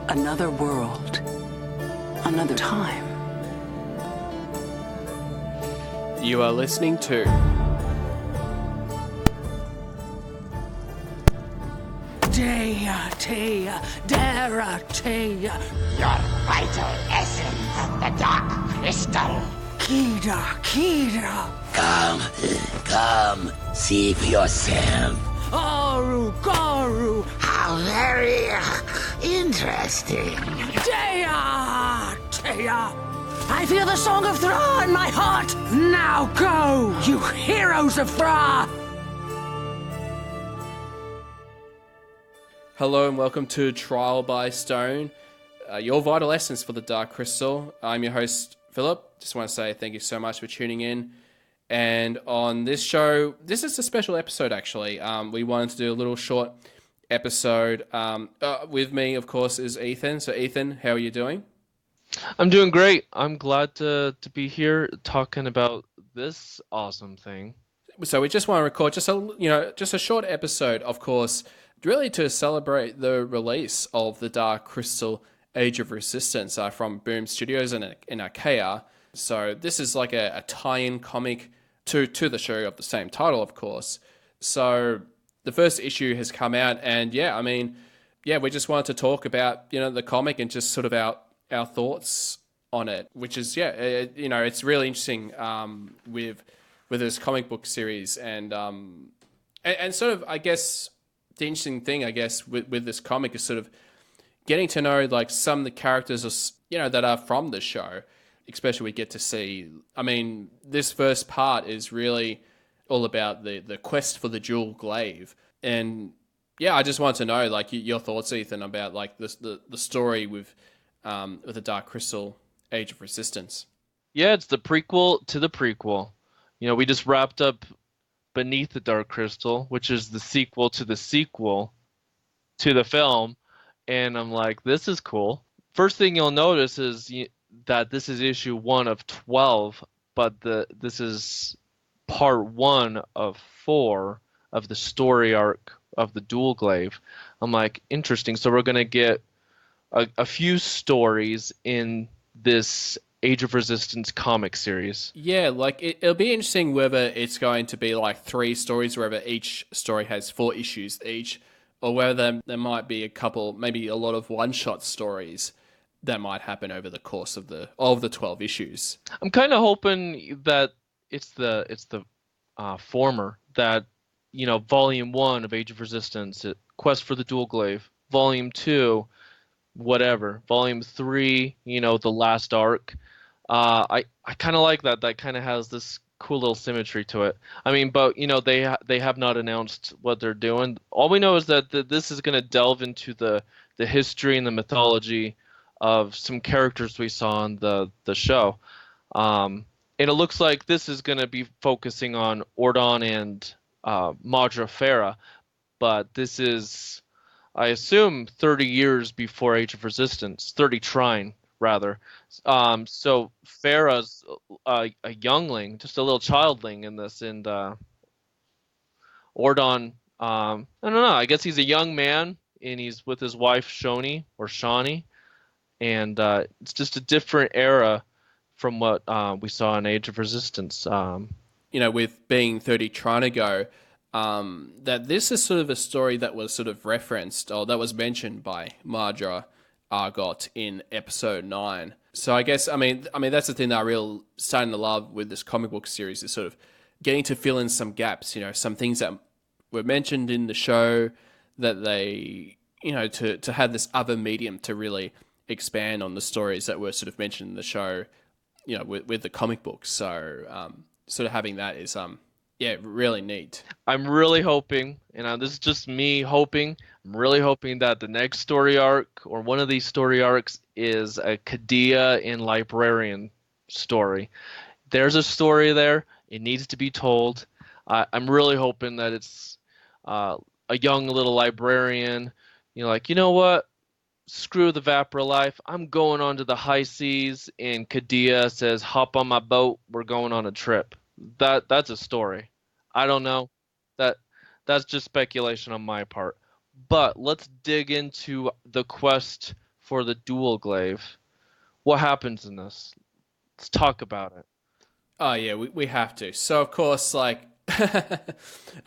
Another world. Another time. You are listening to Dea, Deratea. Your vital essence, the dark crystal. Kida. Come, see for yourself. Garu. How very interesting. Dea. I feel the song of Thra in my heart. Now go, you heroes of Thra. Hello and welcome to Trial by Stone, your vital essence for the Dark Crystal. I'm your host, Philip. Just want to say thank you so much for tuning in. And on this show, this is a special episode actually. We wanted to do a little short episode. With me, of course, is Ethan. So Ethan, how are you doing? I'm doing great. I'm glad to be here talking about this awesome thing. So we just want to record just a short episode, of course, really to celebrate the release of the Dark Crystal Age of Resistance from Boom Studios in Archaia. So this is like a tie-in comic to the show of the same title, of course. So the first issue has come out, and we just wanted to talk about the comic and just sort of our thoughts on it, which is it's really interesting with this comic book series, and sort of I guess the interesting thing with this comic is sort of getting to know like some of the characters that are from the show. Especially we get to see, this first part is really all about the quest for the jewel glaive. And I just wanted to know like your thoughts, Ethan, about like the story with the Dark Crystal Age of Resistance. Yeah, it's the prequel to the prequel. We just wrapped up Beneath the Dark Crystal, which is the sequel to the sequel to the film. And I'm like, this is cool. First thing you'll notice is that this is issue 1 of 12, but this is part 1 of 4 of the story arc of the dual glaive. I'm like, interesting. So we're going to get a few stories in this Age of Resistance comic series. Yeah, like it'll be interesting whether it's going to be like 3 stories, whether each story has 4 issues each, or whether there might be a couple, maybe a lot of one-shot stories that might happen over the course of the 12 issues. I'm kind of hoping that it's the former, that volume 1 of Age of Resistance, Quest for the Dual Glaive, volume 2, whatever, volume 3, the last arc. I kind of like that. That kind of has this cool little symmetry to it. But they have not announced what they're doing. All we know is that this is going to delve into the history and the mythology of some characters we saw on the show. And it looks like this is going to be focusing on Ordon and Madra Farah, but this is, I assume, 30 years before Age of Resistance, 30 Trine, rather. So Farah's a youngling, just a little childling in this, and Ordon, I don't know, I guess he's a young man, and he's with his wife Shoni, or Shawnee, and it's just a different era from what we saw in Age of Resistance. With being 30 Trine ago, that this is sort of a story that was sort of referenced, or that was mentioned by Madra Argot in episode 9. So I guess, that's the thing that I really starting to love with this comic book series, is sort of getting to fill in some gaps, some things that were mentioned in the show that they, to have this other medium to really expand on the stories that were sort of mentioned in the show, with the comic books. So sort of having that is, really neat. I'm really hoping, and this is just me hoping, I'm really hoping that the next story arc, or one of these story arcs, is a Kadia and Librarian story. There's a story there. It needs to be told. I'm really hoping that it's a young little librarian, like, what? Screw the Vapor life. I'm going on to the high seas, and Kadia says, hop on my boat. We're going on a trip. That's a story. I don't know. That's just speculation on my part. But let's dig into the quest for the dual glaive. What happens in this? Let's talk about it. Oh yeah, we have to. So of course, like,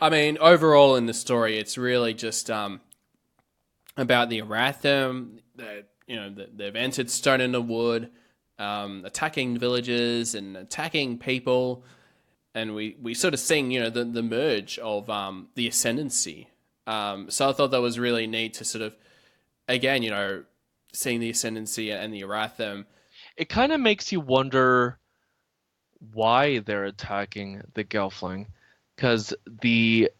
I mean, overall in the story, it's really just about the Aratham. That that they've entered Stone in the Wood, attacking villages and attacking people, and we sort of seeing the merge of the Ascendancy. So I thought that was really neat to sort of, again, seeing the Ascendancy and the Aratham. It kind of makes you wonder why they're attacking the Gelfling, because the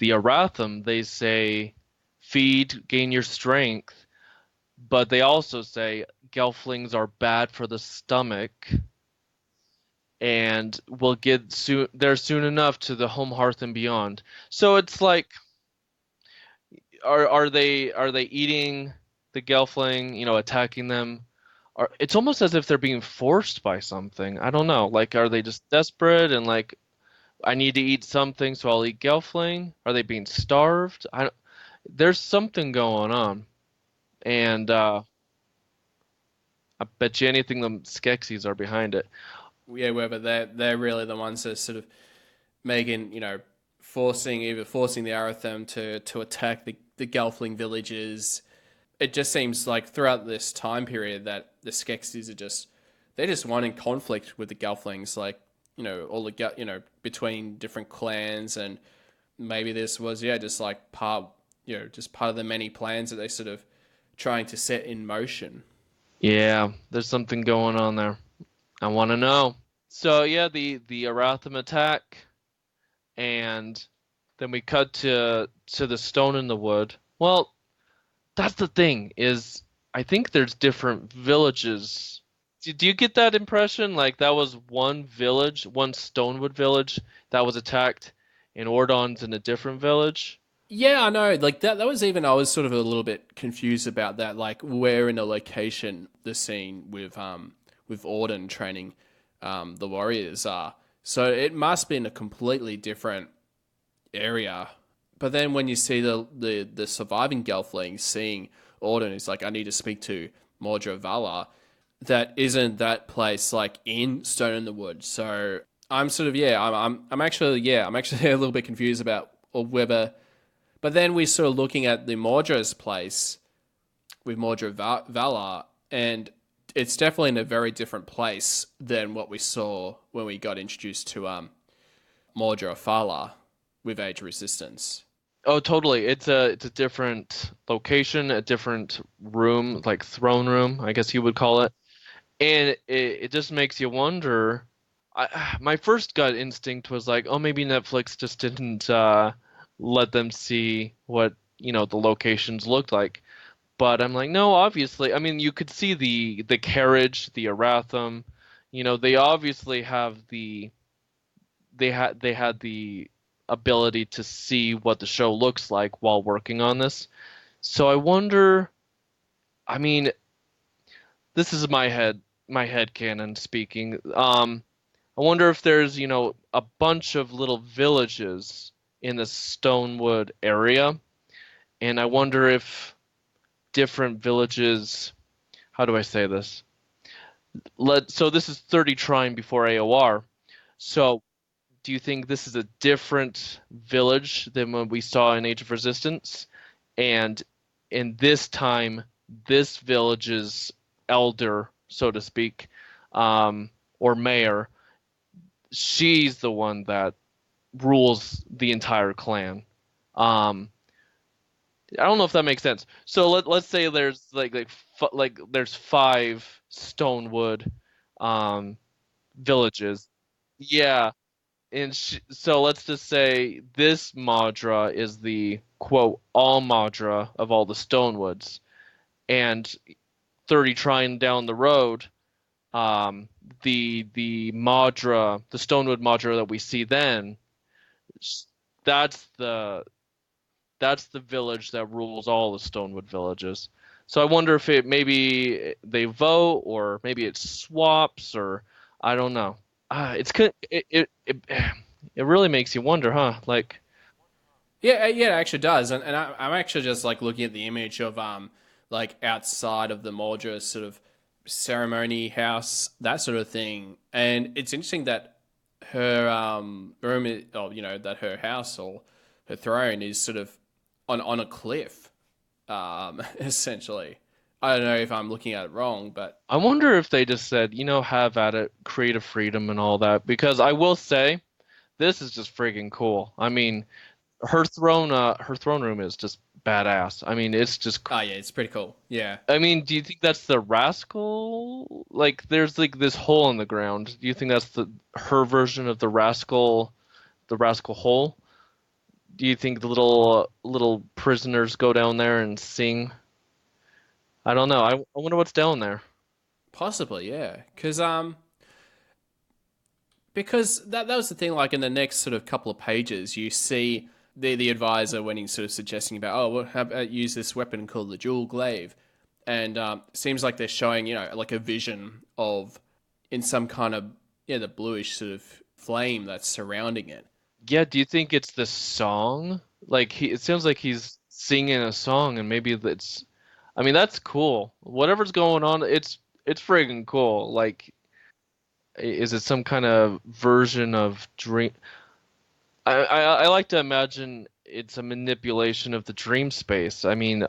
Aratham, they say feed, gain your strength, but they also say Gelflings are bad for the stomach and will get there soon enough to the home hearth and beyond. So it's like, are they eating the Gelfling, attacking them? It's almost as if they're being forced by something. I don't know. Like, are they just desperate and like, I need to eat something, so I'll eat Gelfling? Are they being starved? There's something going on, and I bet you anything the Skeksis are behind it. Yeah, whether they're really the ones that are sort of making, forcing the Aratham to attack the Gelfling villages. It just seems like throughout this time period that the Skeksis they're just wanting conflict with the Gelflings, like, all the between different clans, and maybe this was just like part of the many plans that they sort of trying to set in motion. Yeah, there's something going on there. I want to know. So yeah, the Aratham attack, and then we cut to the Stone in the Wood. Well, that's the thing, is I think there's different villages. Do you get that impression? Like, that was one village, one Stonewood village that was attacked, and Ordon's in a different village? Yeah, I know. Like that was even, I was sort of a little bit confused about that. Like, where in the location the scene with Ordon training the warriors are. So it must be in a completely different area. But then when you see the surviving Gelflings seeing Ordon, it's like, I need to speak to Mordra Valar. That isn't that place like in Stone in the Wood. So I'm sort of I'm actually a little bit confused about whether. But then we're sort of looking at the Mordra's place with Mordra Valar, and it's definitely in a very different place than what we saw when we got introduced to Mordra Valar with Age of Resistance. Oh, totally. It's a different location, a different room, like throne room, I guess you would call it. And it just makes you wonder. My first gut instinct was like, oh, maybe Netflix just didn't let them see what the locations looked like. But I'm like, no, obviously. I mean, you could see the carriage, the Aratham. They obviously have they had the ability to see what the show looks like while working on this. So I wonder. I mean, this is my headcanon speaking. I wonder if there's a bunch of little villages in the Stonewood area, and I wonder if different villages. How do I say this? So this is 30 Trine before AOR. So do you think this is a different village than what we saw in Age of Resistance? And in this time, this village's elder, so to speak, or mayor, she's the one that rules the entire clan. I don't know if that makes sense. So let's say there's there's 5 Stonewood villages. Yeah. And so let's just say this Madra is the quote all Madra of all the Stonewoods, and 30 Trine down the road, the Madra, the Stonewood Madra that we see then, that's the village that rules all the Stonewood villages. So I wonder if maybe they vote, or maybe it swaps, or I don't know. It really makes you wonder, huh? Like, yeah, it actually does, and I'm actually just like looking at the image of like outside of the Mordra sort of ceremony house, that sort of thing. And it's interesting that her room, or that her house or her throne is sort of on a cliff, essentially. I don't know if I'm looking at it wrong, but I wonder if they just said, have at it, creative freedom and all that. Because I will say, this is just freaking cool. I mean, her throne room is just badass. I mean, it's just. oh yeah, it's pretty cool. Yeah. I mean, do you think that's the rascal? Like, there's like this hole in the ground. Do you think that's her version of the rascal hole? Do you think the little prisoners go down there and sing? I don't know. I wonder what's down there. Possibly, yeah. Because that was the thing, like in the next sort of couple of pages, you see the advisor when he's sort of suggesting about, well, how about use this weapon called the Jewel Glaive? And it seems like they're showing, like a vision of, in some kind of, the bluish sort of flame that's surrounding it. Yeah, do you think it's the song? Like, it sounds like he's singing a song, and maybe I mean, that's cool. Whatever's going on, it's friggin' cool. Like, is it some kind of version of dream? I like to imagine it's a manipulation of the dream space. I mean,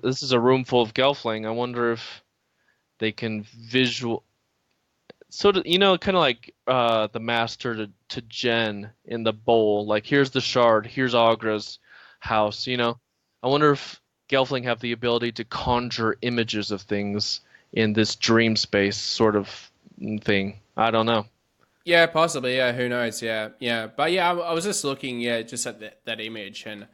this is a room full of Gelfling. I wonder if they can sort of, kind of like the master to Jen in the bowl. Like, here's the shard, here's Agra's house. I wonder if Gelfling have the ability to conjure images of things in this dream space sort of thing. I don't know. Yeah, possibly. Yeah, who knows? Yeah, yeah. But yeah, I was just looking, just at that image, and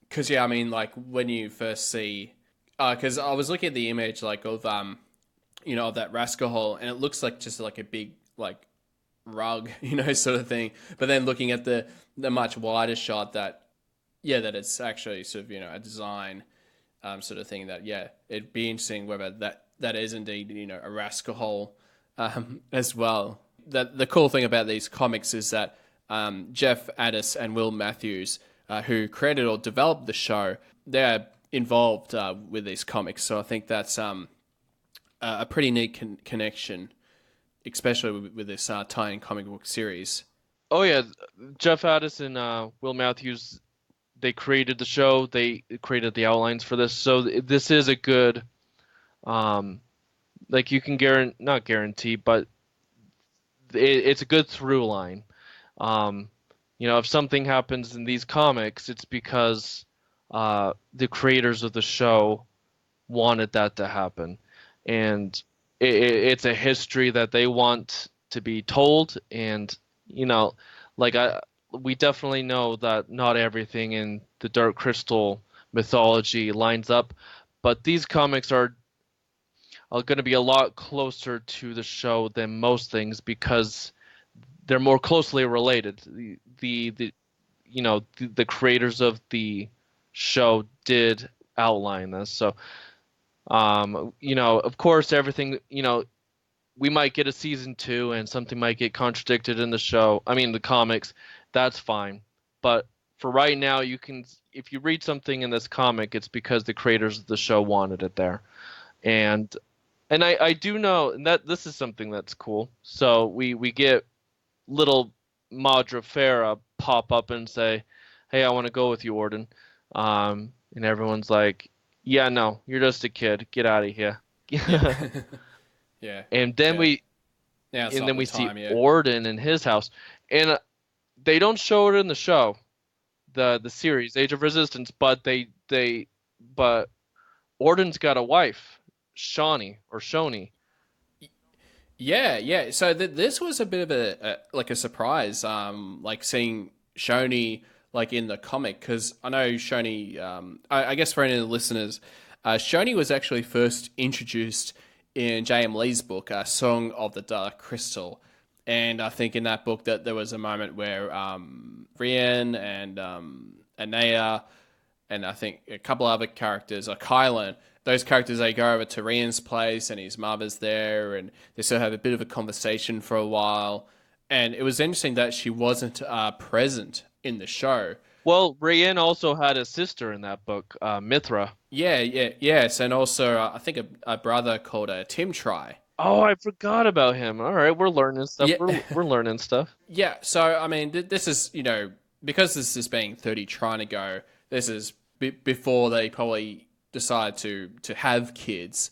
because I mean, like when you first see, because I was looking at the image like of of that rascal hole, and it looks like just like a big like rug, sort of thing. But then looking at the much wider shot that it's actually sort of a design sort of thing, that it'd be interesting whether that is indeed a rascal hole as well. The cool thing about these comics is that Jeff Addis and Will Matthews, who created or developed the show, they're involved with these comics. So I think that's a pretty neat connection, especially with this tie-in comic book series. Oh yeah, Jeff Addis and Will Matthews, they created the show. They created the outlines for this. So this is a good, like you can not guarantee, but it's a good through line. If something happens in these comics, it's because the creators of the show wanted that to happen, and it's a history that they want to be told. And we definitely know that not everything in the Dark Crystal mythology lines up, but these comics are going to be a lot closer to the show than most things because they're more closely related. The creators of the show did outline this. So, of course, everything, we might get a season 2 and something might get contradicted in the comics. That's fine. But for right now, if you read something in this comic, it's because the creators of the show wanted it there. And I do know, and that this is something that's cool. So we get little Madra Farah pop up and say, "Hey, I want to go with you, Orden." And everyone's like, "Yeah, no, you're just a kid. Get out of here." Yeah. And then we see Orden in his house, and they don't show it in the show, the series Age of Resistance, but but Orden's got a wife, Shoni. Yeah. So this was a bit of a surprise, like seeing Shoni like in the comic, because I know Shoni. I guess for any of the listeners, Shoni was actually first introduced in J.M. Lee's book, Song of the Dark Crystal, and I think in that book that there was a moment where Rian and Anea, and I think a couple other characters, Kylan, those characters, they go over to Rian's place and his mother's there, and they sort of have a bit of a conversation for a while. And it was interesting that she wasn't present in the show. Well, Rayanne also had a sister in that book, Mithra. Yes, and also I think a brother called Tim Try. Oh, I forgot about him. All right, we're learning stuff. Yeah, We're learning stuff. yeah. So I mean, this is because this is being 30 trying to go. This is before they probably decide to have kids.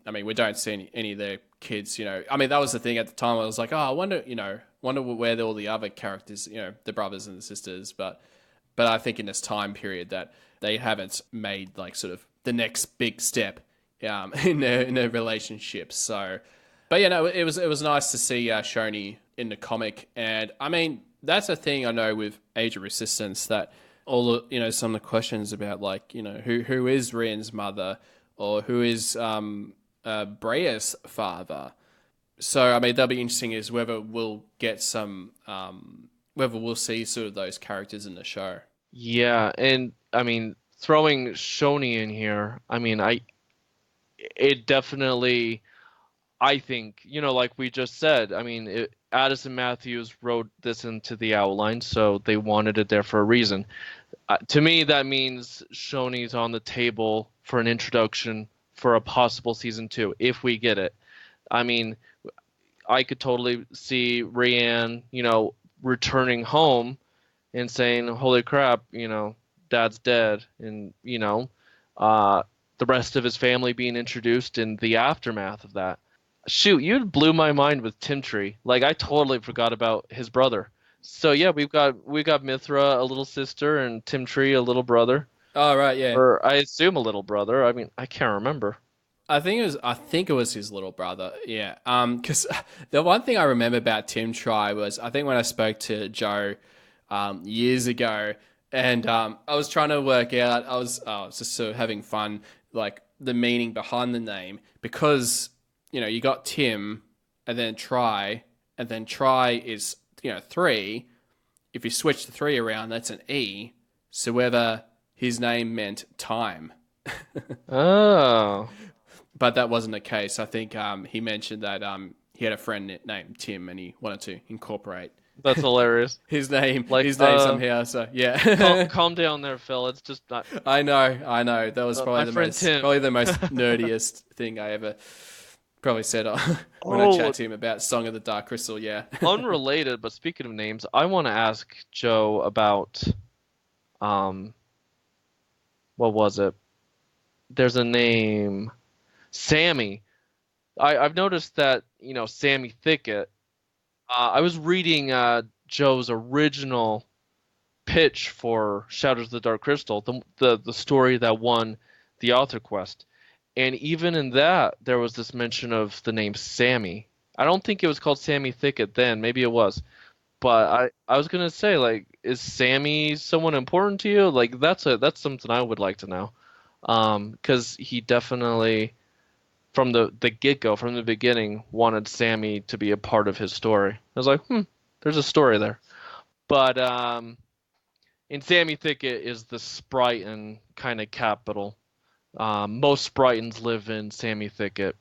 I mean, we don't see any of their kids. I mean, that was the thing at the time. I was like, oh, I wonder where all the other characters, the brothers and the sisters, but I think in this time period that they haven't made like sort of the next big step in their relationships. So, but it was nice to see Shoni in the comic, and I mean that's a thing I know with Age of Resistance, that all the some of the questions about like who is Ryan's mother, or who is Brea's father. So I mean that'll be interesting, is whether we'll get some whether we'll see sort of those characters in the show. Yeah, and I mean throwing Shoni in here, I mean it definitely, I think, like we just said, I mean, Addison Matthews wrote this into the outline, so they wanted it there for a reason. To me, that means Shoni's on the table for an introduction for a possible season 2, if we get it. I mean, I could totally see Rayanne, returning home and saying, "Holy crap, Dad's dead," and the rest of his family being introduced in the aftermath of that. Shoot, you blew my mind with Timtree. Like, I totally forgot about his brother. So yeah, we got Mithra, a little sister, and Timtree, a little brother. Oh right, yeah. Or I assume a little brother. I mean, I can't remember. I think it was his little brother. Yeah. Because the one thing I remember about Tim Try was, I think when I spoke to Joe years ago, and I was trying to work out, I was just sort of having fun, like the meaning behind the name, because you got Tim and then Try, and then Try is 3. If you switch the 3 around, that's an E. So whether his name meant time. Oh. But that wasn't the case. I think he mentioned that he had a friend named Tim, and he wanted to incorporate That's hilarious. his name somehow. So yeah, calm down there, Phil. It's just not. I know. That was probably my the most nerdiest thing I ever probably said when I chat to him about Song of the Dark Crystal. Yeah. Unrelated, but speaking of names, I want to ask Joe about what was it? There's a name, Sammy. I've noticed that Sammy Thicket. I was reading Joe's original pitch for Shadows of the Dark Crystal, the story that won the author quest, and even in that there was this mention of the name Sammy. I don't think it was called Sammy Thicket then. Maybe it was, but I was gonna say, like, is Sammy someone important to you? Like, that's something I would like to know, because he definitely, from the get-go, from the beginning, wanted Sammy to be a part of his story. I was like, there's a story there. But in Sammy Thicket is the Sprighton kind of capital. Most Spritons live in Sammy Thicket.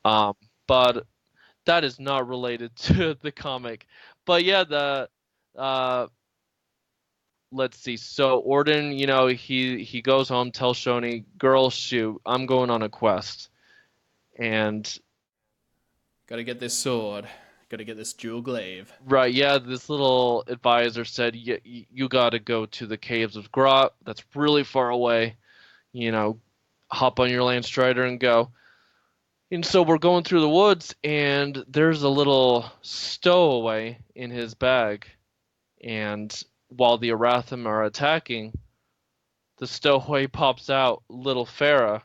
But that is not related to the comic. But yeah, let's see. So Orden, he goes home, tells Shoni, "Girl, shoot, I'm going on a quest." And Got to get this sword. Got to get this jewel glaive. right, yeah, this little advisor said, you got to go to the caves of Grot. That's really far away. Hop on your Land Strider and go. And so we're going through the woods, and there's a little stowaway in his bag. And while the Arathim are attacking, the stowaway pops out little Farah.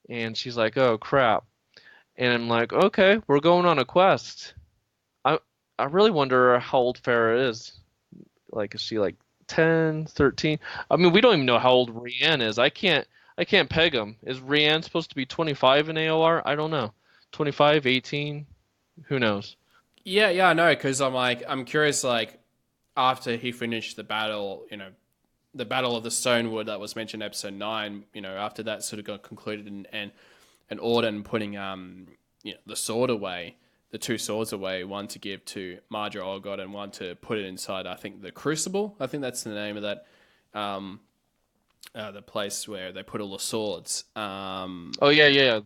And she's like, "Oh, crap." And I'm like, okay, we're going on a quest. I really wonder how old Farah is. Like, is she like 10, 13? I mean, we don't even know how old Rianne is. I can't peg them. Is Rianne supposed to be 25 in AOR? I don't know. 25, 18? Who knows? Yeah, I know, because I'm curious, like, after he finished the battle, the Battle of the Stonewood that was mentioned in episode 9, after that sort of got concluded, and Orden putting the sword away, the 2 swords away, one to give to Marja Olgot and one to put it inside, I think, the Crucible. I think that's the name of that the place where they put all the swords. Oh yeah.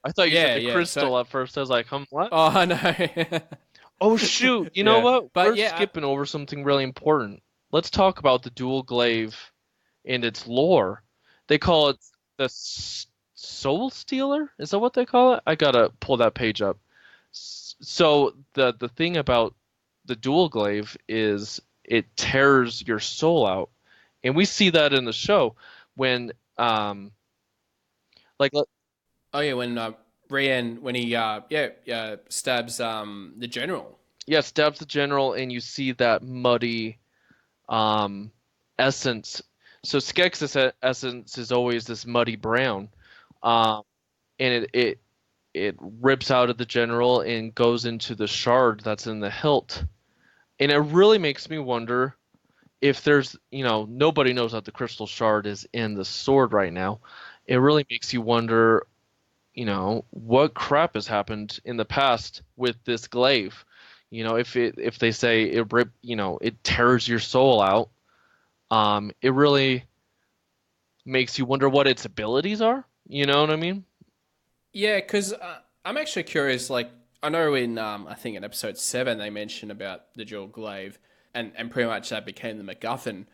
I thought you said the crystal at first. I was like, what? Oh no. Oh shoot! You know what? But We're skipping over something really important. Let's talk about the dual glaive and its lore. They call it the Soul Stealer. Is that what they call it? I gotta pull that page up. So the thing about the dual glaive is it tears your soul out, and we see that in the show when like. Oh yeah, when Rian when he stabs the general. Yeah, stabs the general, and you see that muddy essence. So Skeksis' essence is always this muddy brown, and it rips out of the general and goes into the shard that's in the hilt, and it really makes me wonder if there's nobody knows that the crystal shard is in the sword right now. It really makes you wonder, what crap has happened in the past with this glaive. If they say it tears your soul out, it really makes you wonder what its abilities are. You know what I mean? Yeah, because I'm actually curious. Like, I know in I think in episode 7 they mentioned about the dual glaive, and pretty much that became the MacGuffin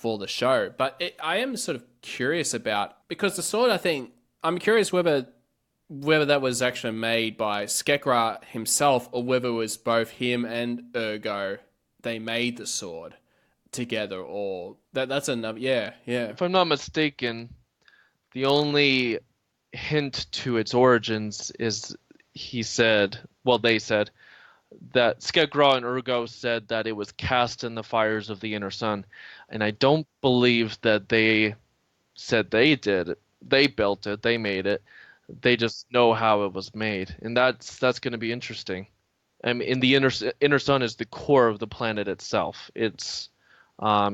for the show. But I am sort of curious about, because the sword, I'm curious whether that was actually made by Skekra himself, or whether it was both him and Urgo. They made the sword together, or that's another. Yeah. If I'm not mistaken, the only hint to its origins is they said that Skekra and Urgo said that it was cast in the fires of the inner sun, and I don't believe that they said they did. They built it. They made it. They just know how it was made, and that's going to be interesting. I mean, in the inner sun is the core of the planet itself. It's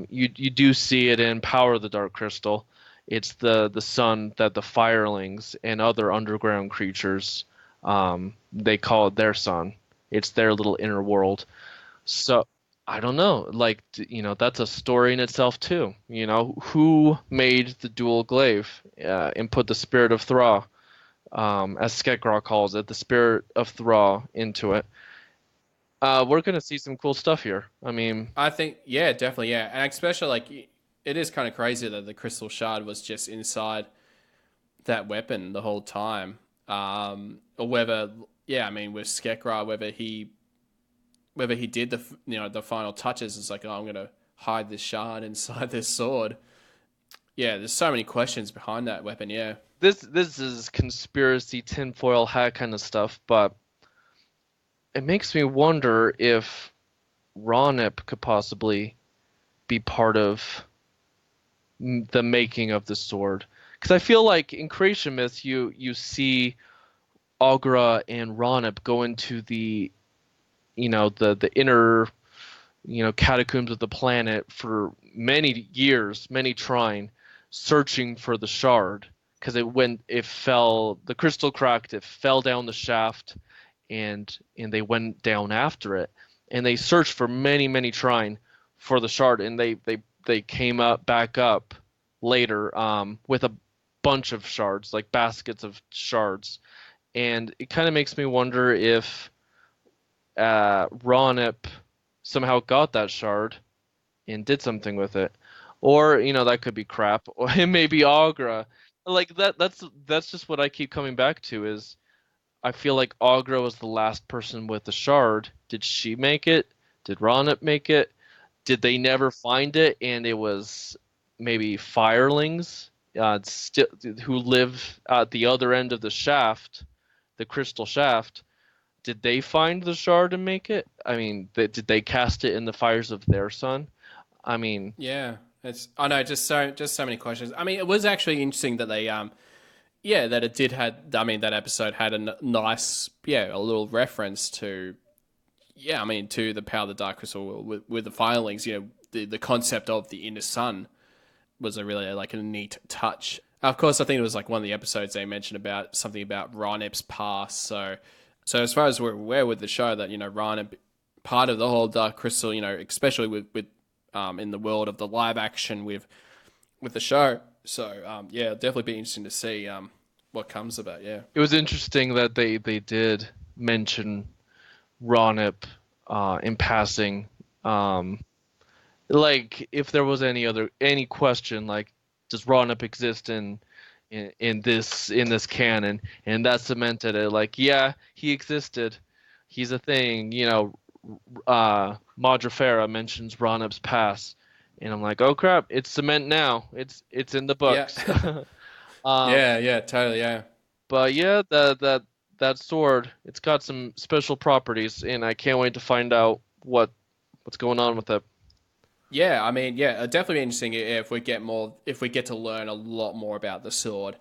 you do see it in Power of the Dark Crystal. It's the sun that the firelings and other underground creatures they call it their sun. It's their little inner world. So I don't know. Like, that's a story in itself too. Who made the dual glaive and put the spirit of Thra, as Skekra calls it, the spirit of Thra into it. We're going to see some cool stuff here. I mean, I think, yeah, definitely, yeah. And especially, like, it is kind of crazy that the crystal shard was just inside that weapon the whole time. Or whether, yeah, I mean, with Skekra, whether he did the final touches. It's like, oh, I'm going to hide this shard inside this sword. Yeah, there's so many questions behind that weapon, yeah. This is conspiracy tinfoil hat kind of stuff, but it makes me wonder if Ronip could possibly be part of the making of the sword. Because I feel like in creation myths, you see Aughra and Ronip go into the the inner catacombs of the planet for many years, many trying, searching for the shard, because the crystal cracked, it fell down the shaft, and they went down after it, and they searched for many trying for the shard, and they came back up later with a bunch of shards, like baskets of shards, and it kind of makes me wonder if Ronip somehow got that shard and did something with it, or that could be crap, or it may be Aughra. Like that's just what I keep coming back to, is I feel like Aughra was the last person with the shard. Did she make it? Did Ronip make it? Did they never find it, and it was maybe firelings who live at the other end of the shaft, the crystal shaft? Did they find the shard and make it? I mean, did they cast it in the fires of their sun? I mean, yeah, just so many questions. I mean, it was actually interesting that they that it did that episode had a nice, a little reference to, to the Power of the Dark Crystal with the filings. The concept of the inner sun was a really like a neat touch. Of course, I think it was like one of the episodes they mentioned about something about Ronip's past. So as far as we're aware with the show, that Ronip, part of the whole Dark Crystal, especially with in the world of the live action with the show. So yeah, it'll definitely be interesting to see what comes of it. Yeah, It was interesting that they did mention Ronip in passing. Like if there was any question, like does Ronip exist in this canon, and that cemented it. Like, yeah, he existed. He's a thing. You know, Madra Farah mentions Ronip's past, and I'm like, oh crap, it's cement now. It's in the books. Yeah. yeah, totally, yeah. But yeah, that sword, it's got some special properties, and I can't wait to find out what's going on with it. Yeah, I mean, yeah, it'd definitely be interesting if we get to learn a lot more about the sword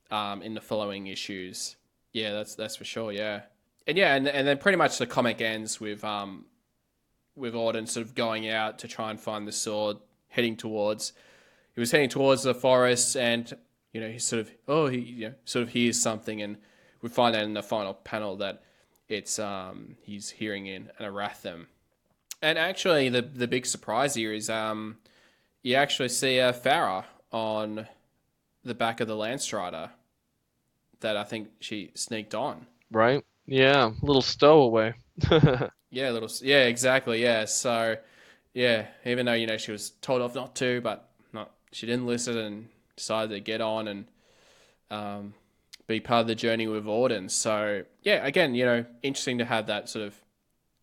in the following issues. Yeah, that's for sure. Yeah, and then pretty much the comic ends with Auden sort of going out to try and find the sword, he was heading towards the forest, and you know he sort of hears something, and we find out in the final panel that it's he's hearing in an Aratham. And actually, the big surprise here is you actually see Farah on the back of the Landstrider that I think she sneaked on. Right? Yeah, little stowaway. Yeah, exactly. Yeah, so yeah, even though she was told off not to, but she didn't listen and decided to get on and be part of the journey with Auden. So yeah, again, interesting to have that sort of.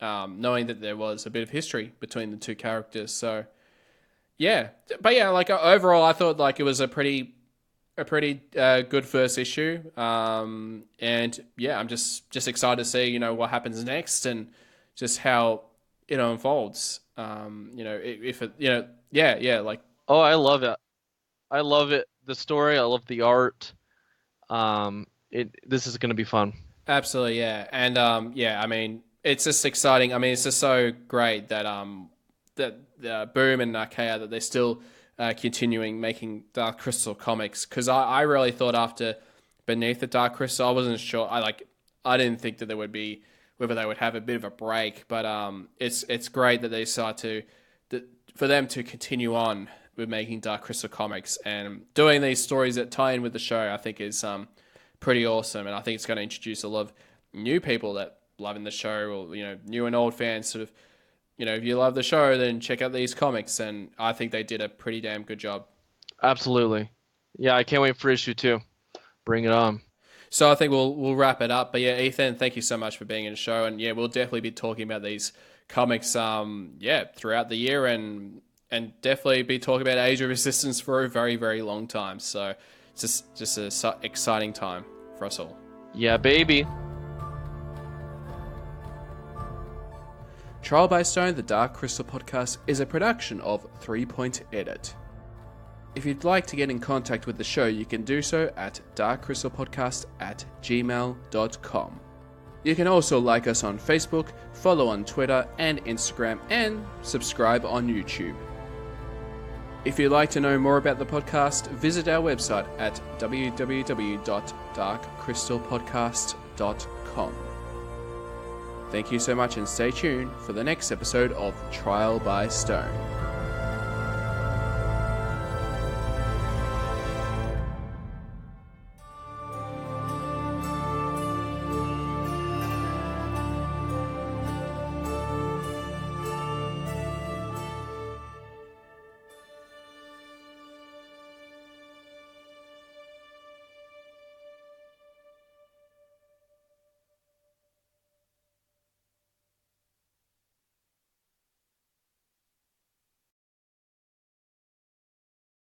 Knowing that there was a bit of history between the two characters. So, yeah. But yeah, like overall, I thought like it was a pretty good first issue. And yeah, I'm just excited to see, what happens next and just how it unfolds. If it, yeah, like. Oh, I love it. I love it. The story, I love the art. This is going to be fun. Absolutely, yeah. And yeah, I mean, it's just exciting. I mean, it's just so great that Boom and Archaia that they're still continuing making Dark Crystal comics. Because I really thought after Beneath the Dark Crystal, I wasn't sure. I didn't think that there would be whether they would have a bit of a break. But it's great that they decide for them to continue on with making Dark Crystal comics and doing these stories that tie in with the show. I think is pretty awesome, and I think it's going to introduce a lot of new people that. Loving the show, or new and old fans sort of, if you love the show, then check out these comics, and I think they did a pretty damn good job. Absolutely. Yeah, I can't wait for issue 2. Bring it on. So I think we'll wrap it up. But yeah, Ethan, thank you so much for being in the show, and yeah, we'll definitely be talking about these comics throughout the year, and definitely be talking about Age of Resistance for a very, very long time. So it's just an exciting time for us all. Yeah, baby. Trial by Stone, the Dark Crystal podcast, is a production of 3 Point Edit. If you'd like to get in contact with the show, you can do so at darkcrystalpodcast@gmail.com. You can also like us on Facebook, follow on Twitter and Instagram, and subscribe on YouTube. If you'd like to know more about the podcast, visit our website at www.darkcrystalpodcast.com. Thank you so much and stay tuned for the next episode of Trial by Stone.